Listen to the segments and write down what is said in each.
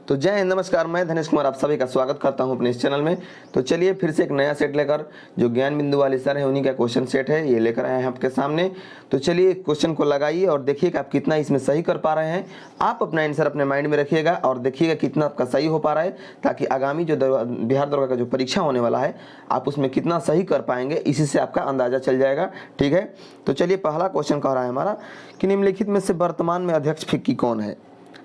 तो जय हिंद, नमस्कार। मैं धनेश कुमार आप सभी का स्वागत करता हूं अपने इस चैनल में। तो चलिए फिर से एक नया सेट लेकर, जो ज्ञान बिंदु वाले सर है उन्हीं का क्वेश्चन सेट है, ये लेकर आए हैं आपके सामने। तो चलिए क्वेश्चन को लगाइए और देखिएगा आप कितना इसमें सही कर पा रहे हैं। आप अपना आंसर अपने माइंड में रखिएगा और देखिएगा कितना आपका सही हो पा रहा है, ताकि आगामी जो बिहार दरोगा का जो परीक्षा होने वाला है आप उसमें कितना सही कर पाएंगे, इसी से आपका अंदाजा चल जाएगा। ठीक है, तो चलिए पहला क्वेश्चन कह रहा है हमारा कि निम्नलिखित में से वर्तमान में अध्यक्ष फिक्की कौन है।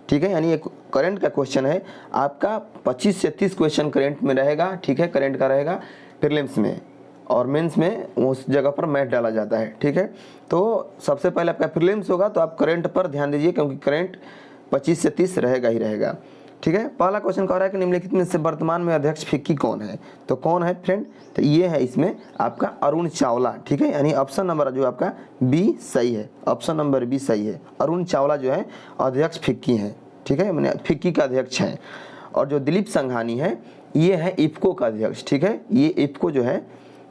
ठीक है, यानी एक करंट का क्वेश्चन है आपका। 25 से 30 क्वेश्चन करंट में रहेगा। ठीक है, करंट का रहेगा प्रीलिम्स में, और मेंस में उस जगह पर मैथ डाला जाता है। ठीक है, तो सबसे पहले आपका प्रीलिम्स होगा, तो आप करंट पर ध्यान दीजिए, क्योंकि करंट 25 से 30 रहेगा ही रहेगा। ठीक है, पहला क्वेश्चन कह रहा है कि निम्नलिखित में से वर्तमान में अध्यक्ष फिक्की कौन है। तो कौन है फ्रेंड, तो ये है इसमें आपका अरुण चावला। ठीक है, यानी ऑप्शन नंबर जो आपका बी सही है, ऑप्शन नंबर बी सही है। अरुण चावला जो है अध्यक्ष फिक्की हैं। ठीक है, मैंने फिक्की का अध्यक्ष हैं। और जो दिलीप संघानी है ये है इफ्को का अध्यक्ष। ठीक है, ये इफ्को जो है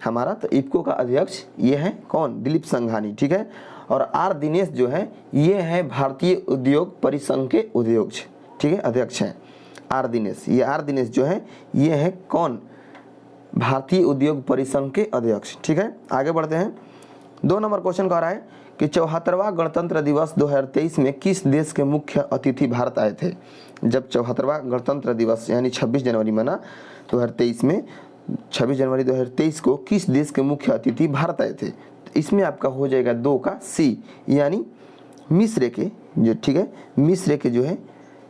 हमारा, तो इफ्को का अध्यक्ष ये है कौन, दिलीप संघानी। ठीक है, और आर दिनेश जो है ये है भारतीय उद्योग परिसंघ के उद्योगज। ठीक है, अध्यक्ष हैं आर दिनेश। ये आर दिनेश जो है ये है कौन, भारतीय उद्योग परिसंघ के अध्यक्ष। ठीक है, आगे बढ़ते हैं। 2 नंबर क्वेश्चन कह रहा है कि 74वां गणतंत्र दिवस 2023 में किस देश के मुख्य अतिथि भारत आए थे। जब 74वां गणतंत्र दिवस यानी 26 जनवरी मना 2023 में, 26 जनवरी 2023 को किस देश के मुख्य अतिथि भारत आए थे। तो इसमें आपका हो जाएगा 2 का सी, यानी मिस्र के जो, ठीक है, मिस्र के जो है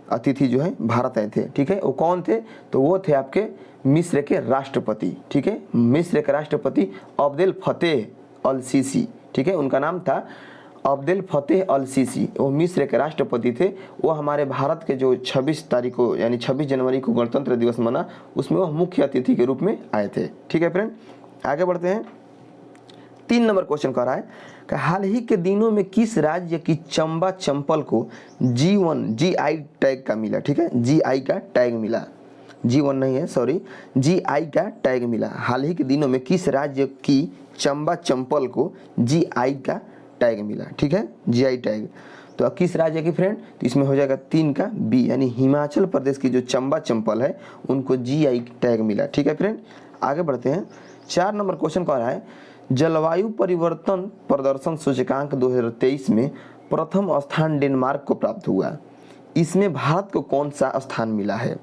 अतिथि जो है भारत आए थे। ठीक है, वो कौन थे, तो वो थे आपके मिस्र के राष्ट्रपति। ठीक है, मिस्र के राष्ट्रपति अब्देल फतेह अल सीसी। ठीक है, उनका नाम था अब्देल फतेह अल सीसी। वो मिस्र के राष्ट्रपति थे। वो हमारे भारत के जो 26 तारीख को यानी 26 जनवरी को गणतंत्र दिवस मना, उसमें वह मुख्य अतिथि के रूप में आए थे। ठीक है फ्रेंड, आगे बढ़ते हैं। 3 नंबर क्वेश्चन कह रहा है कि हाल ही के दिनों में किस राज्य की चंबा चंपल को GI टैग का मिला। ठीक है, GI का टैग मिला, G1 नहीं है, सॉरी, GI का टैग मिला। हाल ही के दिनों में किस राज्य की चंबा चंपल को GI का टैग मिला। ठीक है, GI टैग। तो अब किस राज्य की फ्रेंड, तो इसमें हो जाएगा 3 का बी, यानी हिमाचल प्रदेश की जो चंबा चंपल है उनको GI टैग मिला। ठीक है फ्रेंड, आगे बढ़ते हैं। 4 नंबर क्वेश्चन कह रहा है जलवायु परिवर्तन प्रदर्शन सूचकांक 2023 में प्रथम स्थान डेनमार्क को प्राप्त हुआ। इसमें भारत को कौन सा स्थान मिला है।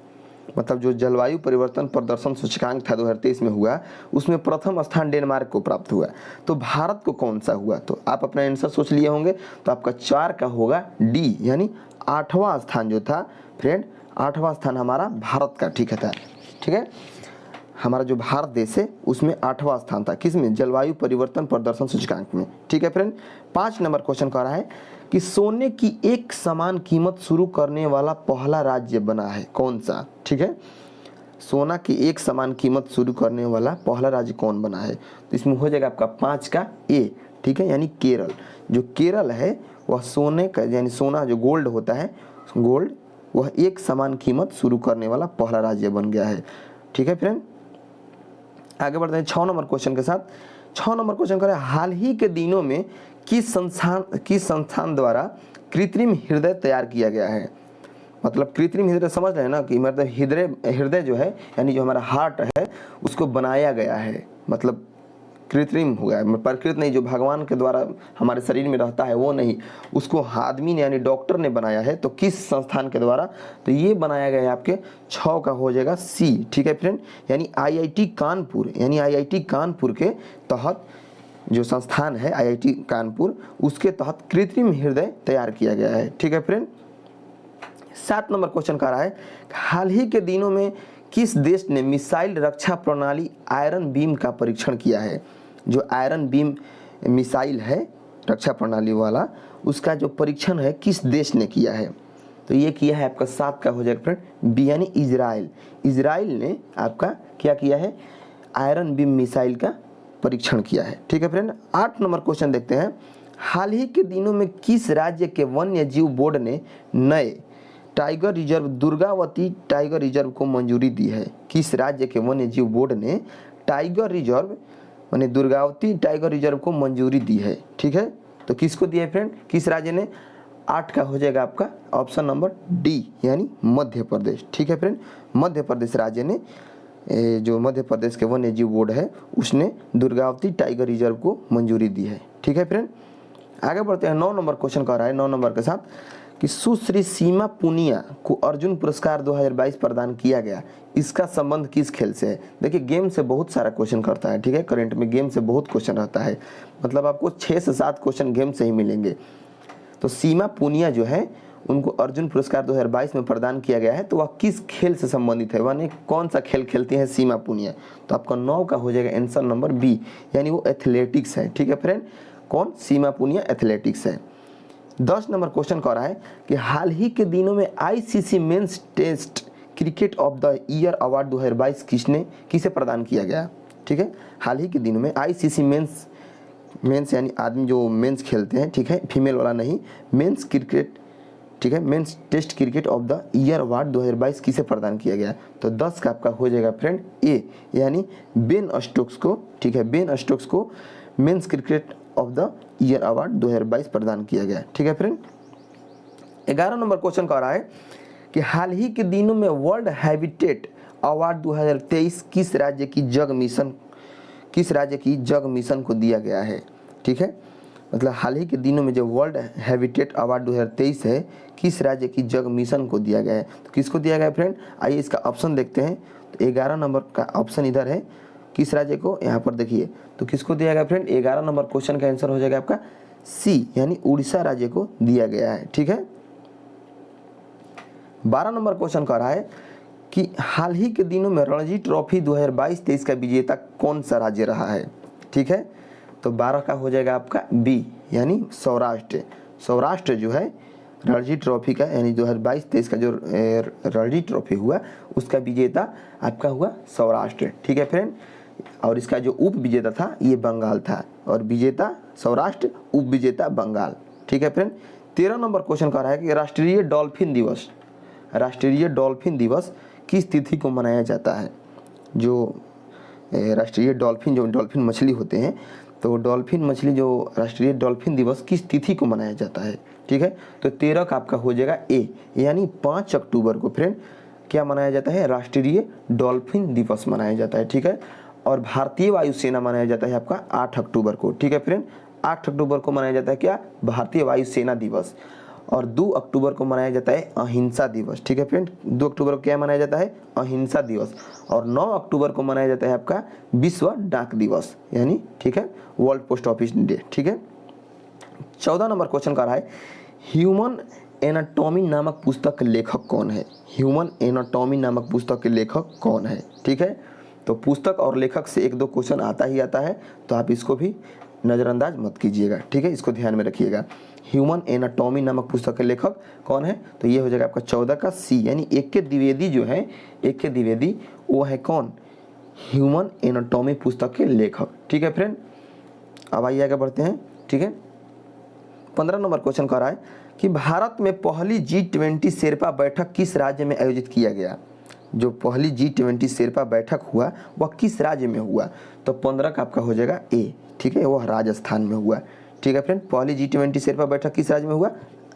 मतलब जो जलवायु परिवर्तन प्रदर्शन सूचकांक था 2023 में हुआ, उसमें प्रथम स्थान डेनमार्क को प्राप्त हुआ, तो भारत को कौन सा हुआ। तो आप अपना आंसर सोच लिए होंगे, तो आपका 4 का होगा डी, यानी 8वां स्थान जो था फ्रेंड, 8वां स्थान हमारा भारत का। ठीक है, ठीक है, हमारा जो भारत देश है उसमें 8वां स्थान था, किसमें, जलवायु परिवर्तन प्रदर्शन सूचकांक में। ठीक है फ्रेंड, 5 नंबर क्वेश्चन कह रहा है कि सोने की एक समान कीमत शुरू करने वाला पहला राज्य बना है, कौन सा। ठीक है, सोना की एक समान कीमत शुरू करने वाला पहला राज्य कौन बना है। तो इसमें हो जाएगा आपका 5 का ए। ठीक है, यानी केरल। जो केरल है वह सोने का, यानी सोना जो गोल्ड होता है, गोल्ड, वह एक समान कीमत शुरू करने वाला पहला राज्य बन गया है। ठीक है फ्रेंड, आगे बढ़ते हैं 6 नंबर क्वेश्चन के साथ। 6 नंबर क्वेश्चन करें, हाल ही के दिनों में किस संस्थान द्वारा कृत्रिम हृदय तैयार किया गया है। मतलब कृत्रिम हृदय समझ रहे हैं ना, कि मतलब हृदय जो है यानी जो हमारा हार्ट है उसको बनाया गया है, मतलब कृत्रिम हो गया है, प्रकृति नहीं, जो भगवान के द्वारा हमारे शरीर में रहता है वो नहीं, उसको आदमी ने यानी डॉक्टर ने बनाया है। तो किस संस्थान के द्वारा, तो ये बनाया गया है आपके 6 का हो जाएगा सी। ठीक है फ्रेंड, यानी IIT कानपुर, यानी IIT कानपुर के तहत जो संस्थान है IIT कानपुर, उसके तहत कृत्रिम हृदय तैयार किया गया है। ठीक है फ्रेंड, 7 नंबर क्वेश्चन कह रहा है हाल ही के दिनों में किस देश ने मिसाइल रक्षा प्रणाली आयरन बीम का परीक्षण किया है। जो आयरन बीम मिसाइल है रक्षा प्रणाली वाला, उसका जो परीक्षण है किस देश ने किया है। तो ये किया है आपका 7 का हो जाएगा फ्रेंड बी, यानी इजराइल। इजराइल ने आपका क्या किया है, आयरन बीम मिसाइल का परीक्षण किया है। ठीक है फ्रेंड, 8 नंबर क्वेश्चन देखते हैं। हाल ही के दिनों में किस राज्य के वन्य जीव बोर्ड ने नए tiger reserve Durgavati tiger reserve को मंजूरी दी है। किस राज्य के वन्य जीव बोर्ड ने टाइगर रिजर्व यानी दुर्गावती टाइगर रिजर्व को मंजूरी दी है। ठीक है, तो किसको दिया है फ्रेंड, किस राज्य ने, 8 का हो जाएगा आपका ऑप्शन नंबर डी यानी मध्य प्रदेश। ठीक है फ्रेंड, मध्य प्रदेश राज्य ने जो मध्य प्रदेश के वन्य जीव बोर्ड है उसने दुर्गावती टाइगर रिजर्व को मंजूरी दी है। ठीक है फ्रेंड, आगे बढ़ते हैं। 9 नंबर क्वेश्चन कह रहा है 9 नंबर के साथ कि सुश्री सीमा पुनिया को अर्जुन पुरस्कार 2022 प्रदान किया गया, इसका संबंध किस खेल से है। देखिए गेम से बहुत सारा क्वेश्चन करता है। ठीक है, करंट में गेम से बहुत क्वेश्चन रहता है, मतलब आपको 6 से 7 क्वेश्चन गेम से ही मिलेंगे। तो सीमा पुनिया जो है उनको अर्जुन पुरस्कार 2022 में प्रदान किया गया है, तो वह किस खेल से संबंधित है, यानी कौन सा खेल खेलती है सीमा पुनिया। तो आपका 9 का हो जाएगा आंसर नंबर बी यानी वो एथलेटिक्स है। ठीक है फ्रेंड, कौन, सीमा पुनिया एथलेटिक्स है। 10 नंबर क्वेश्चन कह रहा है कि हाल ही के दिनों में ICC men's test cricket of the year award 2022 किसे प्रदान किया गया। ठीक है, हाल ही के दिनों में आईसीसी मेंस यानी आदमी जो मेंस खेलते हैं, ठीक है, फीमेल वाला नहीं, मेंस क्रिकेट, ठीक है, men's test cricket of the year award 2022 किसे प्रदान किया गया। तो 10 का आपका हो जाएगा फ्रेंड ए यानी बेन स्टोक्स को। ठीक है, बेन स्टोक्स को men's cricket of the year award 2022 प्रदान किया गया। ठीक है फ्रेंड, 11 नंबर क्वेश्चन कह रहा है कि हाल ही के दिनों में वर्ल्ड हैबिटेट अवार्ड 2023 किस राज्य की जग मिशन को दिया गया है। ठीक है, मतलब हाल ही के दिनों में जो वर्ल्ड हैबिटेट अवार्ड 2023 है किस राज्य की जग मिशन को दिया गया है। तो किसको दिया गया है फ्रेंड, आइए इसका ऑप्शन देखते हैं। तो 11 नंबर का ऑप्शन इधर है, किस राज्य को, यहाँ पर देखिए, तो किसको दिया गया फ्रेंड, 11 नंबर क्वेश्चन का आंसर हो जाएगा आपका सी यानी उड़ीसा राज्य को दिया गया है। ठीक है, 12 नंबर क्वेश्चन कह रहा है कि हाल ही के दिनों में रणजी ट्रॉफी 2022-23 का विजेता कौन सा राज्य रहा है। ठीक है, तो 12 का हो जाएगा आपका बी यानी सौराष्ट्र जो है रणजी ट्रॉफी का यानी 2022-23 का जो रणजी ट्रॉफी हुआ उसका विजेता आपका हुआ सौराष्ट्र। ठीक है फ्रेंड, और इसका जो उप विजेता था ये बंगाल था, और विजेता सौराष्ट्र, उप विजेता बंगाल। ठीक है फ्रेंड, 13 नंबर क्वेश्चन कह रहा है कि राष्ट्रीय डॉल्फिन दिवस किस तिथि को मनाया जाता है। जो राष्ट्रीय डॉल्फिन मछली होते हैं, तो डॉल्फिन मछली जो राष्ट्रीय डॉल्फिन दिवस किस तिथि को मनाया जाता है। ठीक है, तो 13 का आपका हो जाएगा ए यानी 5 अक्टूबर को फ्रेंड क्या मनाया जाता है, राष्ट्रीय डॉल्फिन दिवस मनाया जाता है। ठीक है, और भारतीय वायुसेना मनाया जाता है आपका 8 अक्टूबर को। ठीक है फ्रेंड, 8 अक्टूबर को मनाया जाता है क्या, भारतीय वायुसेना दिवस, और 2 अक्टूबर को मनाया जाता है अहिंसा दिवस। ठीक है फ्रेंड, 2 अक्टूबर को क्या मनाया जाता है, अहिंसा दिवस, और 9 अक्टूबर को मनाया जाता है आपका विश्व डाक दिवस यानी, ठीक है, वर्ल्ड पोस्ट ऑफिस डे। ठीक है, 14 नंबर क्वेश्चन कर रहा है ह्यूमन एनाटॉमी नामक पुस्तक के लेखक कौन है। ह्यूमन एनाटॉमी नामक पुस्तक के लेखक कौन है। ठीक है, तो पुस्तक और लेखक से 1-2 क्वेश्चन आता ही आता है, तो आप इसको भी नज़रअंदाज मत कीजिएगा। ठीक है, इसको ध्यान में रखिएगा। ह्यूमन एनाटॉमी नामक पुस्तक के लेखक कौन है, तो ये हो जाएगा आपका 14 का सी यानी ए.के. द्विवेदी जो है, ए.के. द्विवेदी वो है कौन, ह्यूमन एनाटॉमी पुस्तक के लेखक। ठीक है फ्रेंड, अब आइए आगे बढ़ते हैं। ठीक है, 15 नंबर क्वेश्चन कह रहा है कि भारत में पहली G20 शेरपा बैठक किस राज्य में आयोजित किया गया। जो पहली G20 शेरपा बैठक हुआ वह किस राज्य में हुआ, तो 15 का आपका हो जाएगा ए। ठीक है, वह राजस्थान में हुआ। ठीक है फ्रेंड, पहली G20 शेरपा बैठक किस राज्य में हुआ,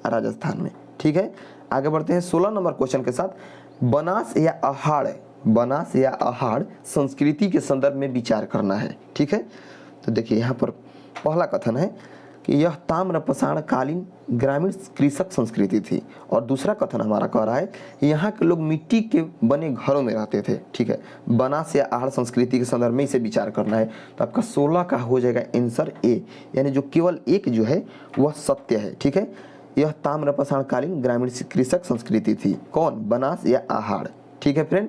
राजस्थान में। ठीक है, आगे बढ़ते हैं 16 नंबर क्वेश्चन के साथ। बनास या आहाड़ संस्कृति के संदर्भ में विचार करना है। ठीक है, तो देखिए यहाँ पर पहला कथन है कि यह ताम्रपाषाण कालीन ग्रामीण कृषक संस्कृति थी, और दूसरा कथन हमारा कह रहा है यहाँ के लोग मिट्टी के बने घरों में रहते थे। ठीक है, बनास या आहार संस्कृति के संदर्भ में इसे विचार करना है, तो आपका 16 का हो जाएगा आंसर ए यानी जो केवल एक जो है वह सत्य है। ठीक है, यह ताम्रपाषाण कालीन ग्रामीण कृषक संस्कृति थी, कौन, बनास या आहार। ठीक है फ्रेंड,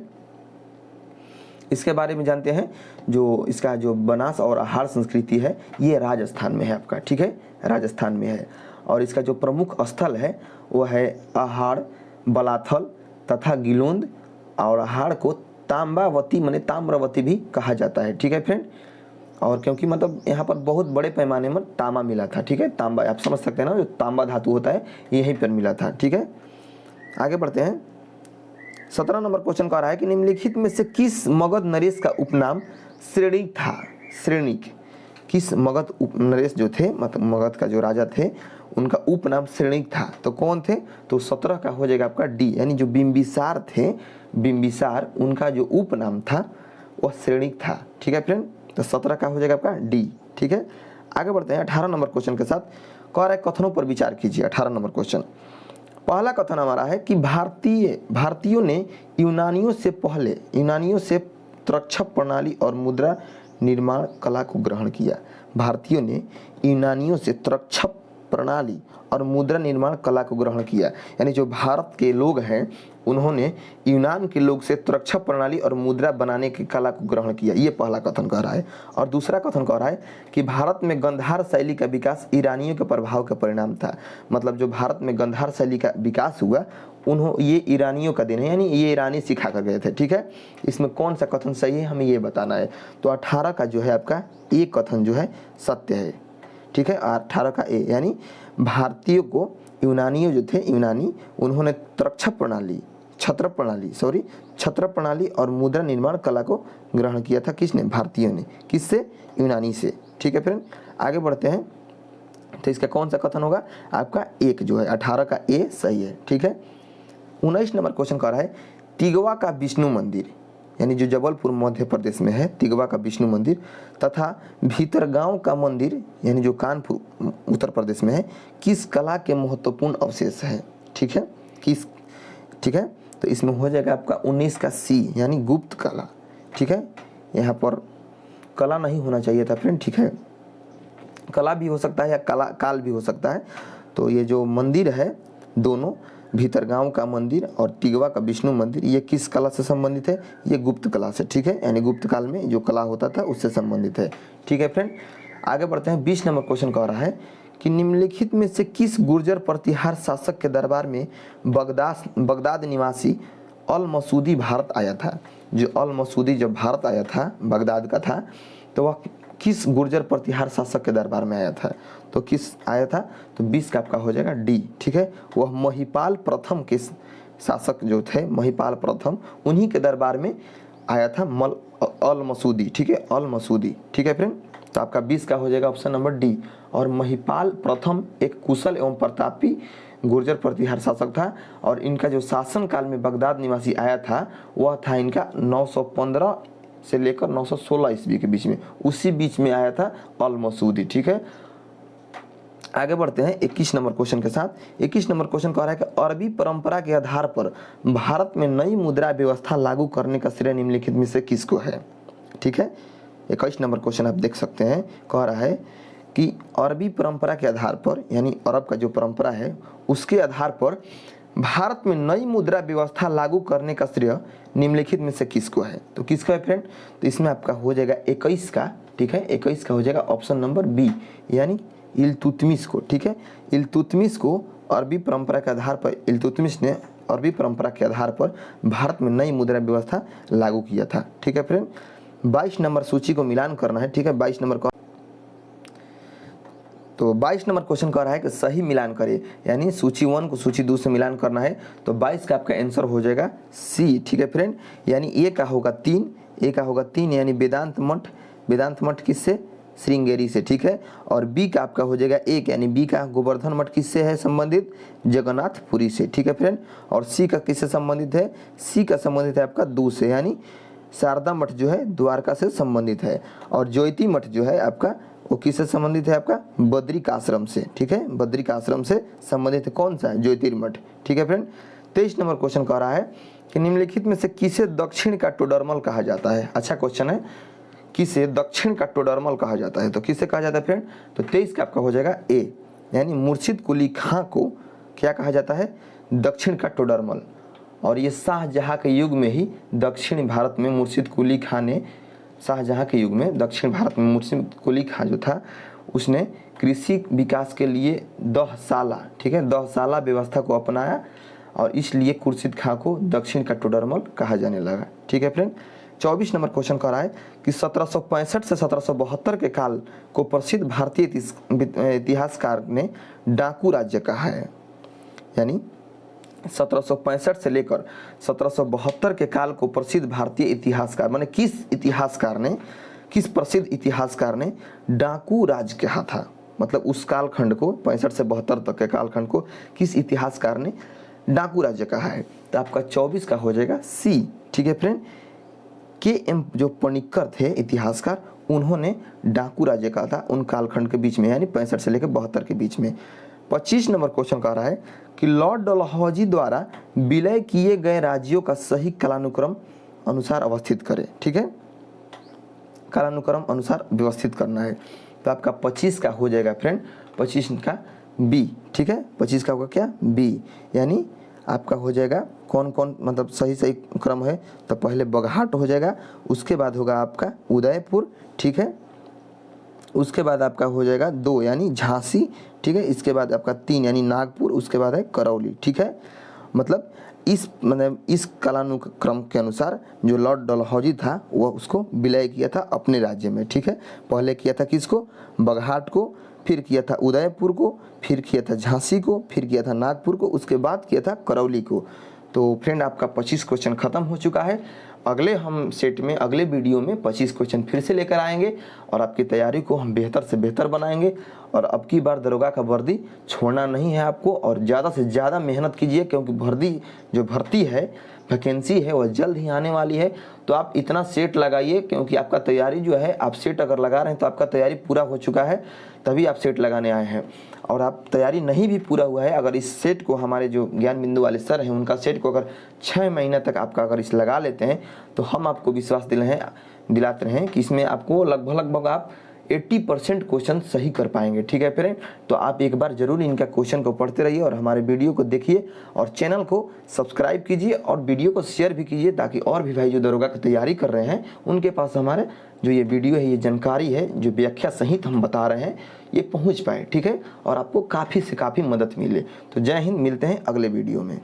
इसके बारे में जानते हैं। जो इसका जो बनास और आहार संस्कृति है ये राजस्थान में है आपका। ठीक है, राजस्थान में है, और इसका जो प्रमुख स्थल है वह है आहाड़, बलाथल तथा गिलोंद, और आहाड़ को ताम्बावती माने ताम्रवती भी कहा जाता है। ठीक है फ्रेंड, और क्योंकि मतलब यहाँ पर बहुत बड़े पैमाने में तांबा मिला था। ठीक है, तांबा आप समझ सकते हैं ना, जो तांबा धातु होता है यहीं पर मिला था। ठीक है, आगे बढ़ते हैं। 17 नंबर क्वेश्चन कह रहा है कि निम्नलिखित में से किस मगध नरेश का उपनाम श्रेणिक था। श्रेणिक किस मगध नरेश जो थे, मतलब मगध का जो राजा थे उनका उपनाम श्रेणिक था। तो कौन थे? तो 17 का हो जाएगा आपका डी, यानी जो बिंबिसार थे, बिंबिसार उनका जो उपनाम था वह श्रेणिक था। ठीक है फ्रेंड, तो 17 का हो जाएगा आपका डी। ठीक है, आगे बढ़ते हैं 18 नंबर क्वेश्चन के साथ। कह रहा है कथनों पर विचार कीजिए। 18 नंबर क्वेश्चन, पहला कथन हमारा है कि भारतीयों ने यूनानियों से त्रक्षक प्रणाली और मुद्रा निर्माण कला को ग्रहण किया। भारतीयों ने यूनानियों से त्रक्षक प्रणाली और मुद्रा निर्माण कला को ग्रहण किया, यानी जो भारत के लोग हैं उन्होंने यूनान के लोग से त्रक्षक प्रणाली और मुद्रा बनाने की कला को ग्रहण किया। ये पहला कथन कह रहा है। और दूसरा कथन कह रहा है कि भारत में गंधार शैली का विकास ईरानियों के प्रभाव का परिणाम था। मतलब जो भारत में गंधार शैली का विकास हुआ ये ईरानियों का दिन है, यानी ये ईरानी सिखा कर गए थे। ठीक है, इसमें कौन सा कथन सही है हमें ये बताना है। तो 18 का जो है आपका ए कथन जो है सत्य है। ठीक है, 18 का ए, यानी भारतीयों को यूनानियों जो थे यूनानी उन्होंने छत्र प्रणाली और मुद्रा निर्माण कला को ग्रहण किया था। किसने? भारतीयों ने। किससे? यूनानी से। ठीक है फ्रेंड, आगे बढ़ते हैं। तो इसका कौन सा कथन होगा? आपका एक जो है 18 का ए सही है। ठीक है, 19 नंबर क्वेश्चन कह रहा है तिगवा का विष्णु मंदिर, यानी जो जबलपुर मध्य प्रदेश में है, तिगवा का विष्णु मंदिर तथा भीतरगांव का मंदिर, यानी जो कानपुर उत्तर प्रदेश में है, किस कला के महत्वपूर्ण अवशेष है? ठीक है, ठीक है, तो इसमें हो जाएगा आपका 19 का सी, यानी गुप्त कला। ठीक है, यहाँ पर कला नहीं होना चाहिए था फ्रेंड। ठीक है, कला भी हो सकता है या काल भी हो सकता है। तो ये जो मंदिर है दोनों, भीतरगांव का मंदिर और तिगवा का विष्णु मंदिर, ये किस कला से संबंधित है? ये गुप्त कला से। ठीक है, यानी गुप्त काल में जो कला होता था उससे संबंधित है। ठीक है फ्रेंड, आगे बढ़ते हैं। 20 नंबर क्वेश्चन कह रहा है कि निम्नलिखित में से किस गुर्जर प्रतिहार शासक के दरबार में बगदाद निवासी अल मसूदी भारत आया था? जो अल मसूदी जब भारत आया था, बगदाद का था, तो वह किस गुर्जर प्रतिहार शासक के दरबार में आया था? तो किस आया था? तो 20 का आपका हो जाएगा डी। ठीक है, वह महिपाल प्रथम के शासक जो थे, महिपाल प्रथम, उन्हीं के दरबार में आया था अल मसूदी। ठीक है, अल मसूदी। ठीक है फ्रेंड, तो आपका 20 का हो जाएगा ऑप्शन नंबर डी। और महिपाल प्रथम एक कुशल एवं प्रतापी गुर्जर प्रतिहार शासक था और इनका जो शासन काल में बगदाद निवासी आया था वह था इनका 915 से लेकर 916 ईस्वी के बीच में, उसी बीच में आया था अल मसूदी। ठीक है, आगे बढ़ते हैं 21 नंबर क्वेश्चन के साथ। 21 नंबर क्वेश्चन कह रहा है कि अरबी परंपरा के आधार पर भारत में नई मुद्रा व्यवस्था लागू करने का श्रेय निम्नलिखित में से किसको है? ठीक है, 21 नंबर क्वेश्चन आप देख सकते हैं, कह रहा है कि अरबी परंपरा के आधार पर, यानी अरब का जो परंपरा है उसके आधार पर भारत में नई मुद्रा व्यवस्था लागू करने का श्रेय निम्नलिखित में से किसको है? तो किसका है फ्रेंड? तो इसमें आपका हो जाएगा 21 का। ठीक है, 21 का हो जाएगा ऑप्शन नंबर बी, यानी इल्तुतमिश को। ठीक है, इल्तुतमिश को अरबी परंपरा के आधार पर, इल्तुतमिश ने अरबी परंपरा के आधार पर भारत में नई मुद्रा व्यवस्था लागू किया था। ठीक है फ्रेंड, 22 नंबर सूची को मिलान करना है। ठीक है, 22 नंबर का, तो 22 नंबर क्वेश्चन कह रहा है कि सही मिलान करे, यानी सूची 1 को सूची 2 से मिलान करना है। तो 22 का आपका आंसर हो जाएगा सी। ठीक है फ्रेंड, यानी ए का होगा 3, ए का होगा 3, यानी वेदांत मठ किससे? श्रृंगेरी से। ठीक है, और बी का आपका हो जाएगा 1, यानी बी का गोवर्धन मठ किससे है संबंधित? जगन्नाथपुरी से। ठीक है फ्रेंड, और सी का किससे संबंधित है? सी का संबंधित है आपका 2 से, यानी शारदा मठ जो है द्वारका से संबंधित है। और ज्योति मठ जो है आपका वो किससे संबंधित है? आपका बद्रिक आश्रम से। ठीक है, बद्रिक आश्रम से संबंधित है। कौन सा है? ज्योतिर्मठ। ठीक है फ्रेंड, 23 नंबर क्वेश्चन कह रहा है कि निम्नलिखित में से किसे दक्षिण का टोडरमल कहा जाता है? अच्छा क्वेश्चन है, किसे दक्षिण का टोडरमल कहा जाता है? तो किसे कहा जाता है फ्रेंड? तो 23 का आपका हो जाएगा ए, यानी मुर्शिद कुली खां को क्या कहा जाता है? दक्षिण का टोडरमल। और ये शाहजहां के युग में ही दक्षिण भारत में मुर्शिद कुली खां ने, शाहजहां के युग में दक्षिण भारत में मुर्शिद कुली खां जो था उसने कृषि विकास के लिए 10 साला, ठीक है, 10 साला व्यवस्था को अपनाया और इसलिए खुर्शीद खां को दक्षिण का टोडरमल कहा जाने लगा। ठीक है फ्रेंड, 24 नंबर क्वेश्चन कर रहा है कि 1765 से 1772 के काल को प्रसिद्ध भारतीय इतिहासकार ने डाकू राज्य कहा है। यानी 1765 से लेकर 1772 के काल को प्रसिद्ध भारतीय इतिहासकार, माने किस प्रसिद्ध इतिहासकार ने डाकू राज कहा था? मतलब उस कालखंड को 65 से 72 तक के कालखंड को किस इतिहासकार ने डाकू राज्य कहा है? तो आपका 24 का हो जाएगा सी। ठीक है फ्रेंड, के.एम. जो पणिक्कर थे इतिहासकार, उन्होंने डाकू राज्य कहा था उन कालखंड के बीच में, यानी 65 से लेकर 72 के बीच में। 25 नंबर क्वेश्चन कह रहा है कि लॉर्ड डलहौजी द्वारा विलय किए गए राज्यों का सही कालानुक्रम अनुसार अवस्थित करें। ठीक है, कालानुक्रम अनुसार व्यवस्थित करना है। तो आपका 25 का हो जाएगा फ्रेंड, 25 का बी। ठीक है, 25 का होगा क्या? बी। यानी आपका हो जाएगा कौन कौन, मतलब सही सही क्रम है तो पहले बगहाट हो जाएगा, उसके बाद होगा आपका उदयपुर। ठीक है, उसके बाद आपका हो जाएगा 2 यानी झांसी। ठीक है, इसके बाद आपका 3 यानी नागपुर, उसके बाद है करौली। ठीक है, मतलब इस कालानुक्रम के अनुसार जो लॉर्ड डलहौजी था वह उसको विलय किया था अपने राज्य में। ठीक है, पहले किया था किसको? बगहाट को, फिर किया था उदयपुर को, फिर किया था झांसी को, फिर किया था नागपुर को, उसके बाद किया था करौली को। तो फ्रेंड आपका 25 क्वेश्चन खत्म हो चुका है। अगले हम सेट में, अगले वीडियो में 25 क्वेश्चन फिर से लेकर आएंगे और आपकी तैयारी को हम बेहतर से बेहतर बनाएंगे। और अब की बार दरोगा का वर्दी छोड़ना नहीं है आपको, और ज़्यादा से ज़्यादा मेहनत कीजिए, क्योंकि भर्ती है, वैकेंसी है, वह जल्द ही आने वाली है। तो आप इतना सेट लगाइए, क्योंकि आपका तैयारी जो है, आप सेट अगर लगा रहे हैं तो आपका तैयारी पूरा हो चुका है, तभी आप सेट लगाने आए हैं। और आप तैयारी नहीं भी पूरा हुआ है, अगर इस सेट को हमारे जो ज्ञान बिंदु वाले सर हैं उनका सेट को अगर 6 महीने तक आपका अगर इस लगा लेते हैं, तो हम आपको विश्वास दिलाते हैं कि इसमें आपको लगभग आप 80% क्वेश्चन सही कर पाएंगे। ठीक है फ्रेंड, तो आप एक बार जरूर इनका क्वेश्चन को पढ़ते रहिए और हमारे वीडियो को देखिए और चैनल को सब्सक्राइब कीजिए और वीडियो को शेयर भी कीजिए, ताकि और भी भाई जो दरोगा की तैयारी कर रहे हैं उनके पास हमारे जो ये वीडियो है, ये जानकारी है, जो व्याख्या सहित हम बता रहे हैं, ये पहुँच पाए। ठीक है, और आपको काफ़ी से काफ़ी मदद मिले। तो जय हिंद, मिलते हैं अगले वीडियो में।